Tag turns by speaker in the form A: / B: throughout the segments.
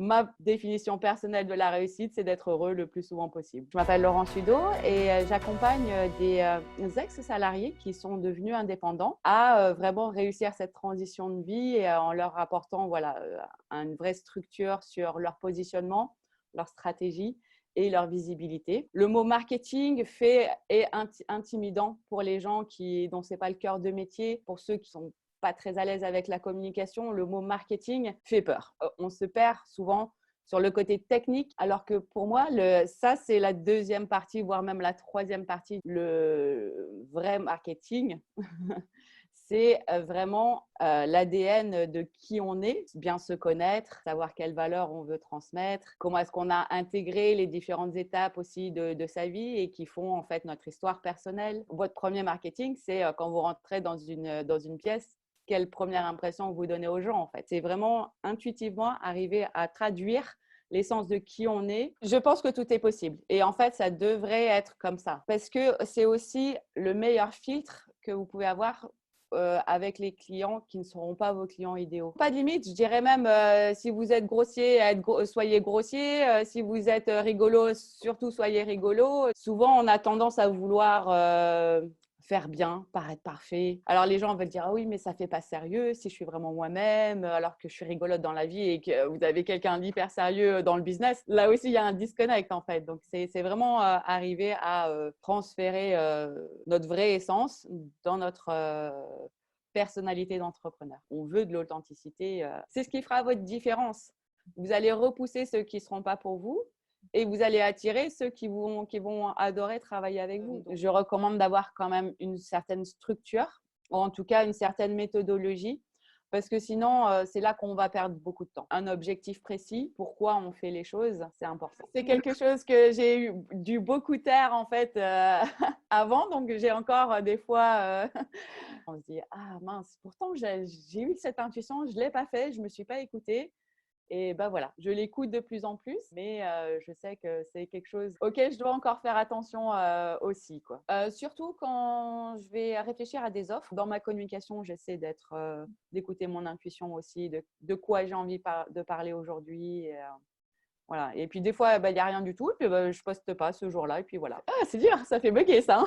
A: Ma définition personnelle de la réussite, c'est d'être heureux le plus souvent possible. Je m'appelle Laurence Sudeau et j'accompagne des ex-salariés qui sont devenus indépendants à vraiment réussir cette transition de vie et en leur apportant une vraie structure sur leur positionnement, leur stratégie et leur visibilité. Le mot marketing est intimidant pour les gens dont ce n'est pas le cœur de métier, pour ceux qui sont pas très à l'aise avec la communication, le mot marketing fait peur. On se perd souvent sur le côté technique, alors que pour moi, ça, c'est la deuxième partie, voire même la troisième partie. Le vrai marketing, c'est vraiment l'ADN de qui on est, bien se connaître, savoir quelles valeurs on veut transmettre, comment est-ce qu'on a intégré les différentes étapes aussi de sa vie et qui font en fait notre histoire personnelle. Votre premier marketing, c'est quand vous rentrez dans une pièce, quelle première impression vous donnez aux gens en fait. C'est vraiment intuitivement arriver à traduire l'essence de qui on est. Je pense que tout est possible et en fait, ça devrait être comme ça parce que c'est aussi le meilleur filtre que vous pouvez avoir avec les clients qui ne seront pas vos clients idéaux. Pas de limite, je dirais même si vous êtes grossier, soyez grossier. Si vous êtes rigolo, surtout soyez rigolo. Souvent, on a tendance à vouloir faire bien, paraître parfait. Alors les gens veulent dire ah oui mais ça fait pas sérieux si je suis vraiment moi-même alors que je suis rigolote dans la vie et que vous avez quelqu'un d'hyper sérieux dans le business. Là aussi il y a un disconnect en fait. Donc c'est vraiment arriver à transférer notre vraie essence dans notre personnalité d'entrepreneur. On veut de l'authenticité. C'est ce qui fera votre différence. Vous allez repousser ceux qui ne seront pas pour vous et vous allez attirer ceux qui vont adorer travailler avec vous. Donc, je recommande d'avoir quand même une certaine structure, ou en tout cas une certaine méthodologie, parce que sinon, c'est là qu'on va perdre beaucoup de temps. Un objectif précis, pourquoi on fait les choses, c'est important. C'est quelque chose que j'ai dû beaucoup taire en fait avant, donc j'ai encore des fois… on se dit « Ah mince, pourtant j'ai eu cette intuition, je ne l'ai pas fait, je ne me suis pas écoutée. » Et ben voilà, je l'écoute de plus en plus, mais je sais que c'est quelque chose auquel je dois encore faire attention aussi, quoi. Surtout quand je vais réfléchir à des offres. Dans ma communication, j'essaie d'écouter mon intuition aussi, de quoi j'ai envie de parler aujourd'hui. Voilà. Et puis des fois, il n'y a rien du tout, et puis je ne poste pas ce jour-là, et puis voilà. Ah, c'est dur, ça fait bugger ça.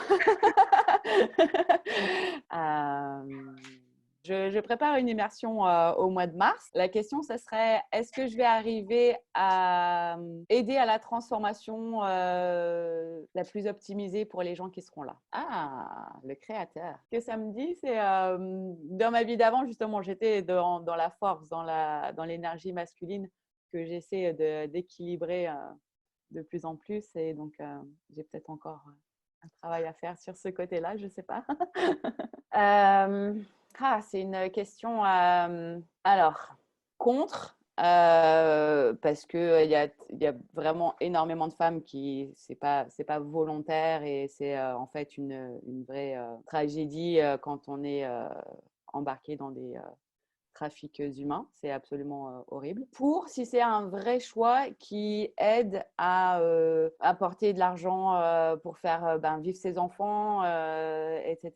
A: Je prépare une immersion au mois de mars. La question, ce serait, est-ce que je vais arriver à aider à la transformation la plus optimisée pour les gens qui seront là? Ah, le créateur. Ce que ça me dit, c'est dans ma vie d'avant, justement, j'étais dans la force, dans l'énergie masculine que j'essaie d'équilibrer de plus en plus. Et donc, j'ai peut-être encore un travail à faire sur ce côté-là, je ne sais pas. C'est une question. Alors, contre, parce qu'il y a vraiment énormément de femmes qui, c'est pas volontaire et c'est en fait une vraie tragédie quand on est embarqué dans des trafics humains. C'est absolument horrible. Si c'est un vrai choix qui aide à apporter de l'argent pour faire vivre ses enfants, etc.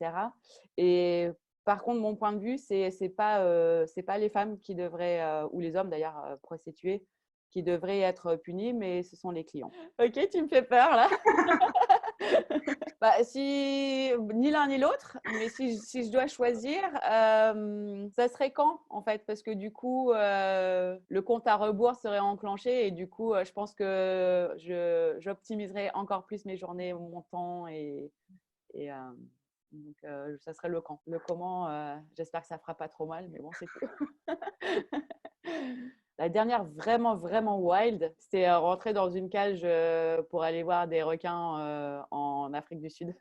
A: Et par contre, mon point de vue, c'est pas les femmes qui devraient, ou les hommes d'ailleurs prostitués, qui devraient être punis, mais ce sont les clients. Ok, tu me fais peur là. Ni l'un ni l'autre, mais si je dois choisir, ça serait quand en fait? Parce que du coup, le compte à rebours serait enclenché et du coup, je pense que j'optimiserais encore plus mes journées, mon temps et donc ça serait le quand. Le comment, j'espère que ça fera pas trop mal, mais bon, c'est tout. La dernière vraiment, vraiment wild, c'était rentrer dans une cage pour aller voir des requins en Afrique du Sud.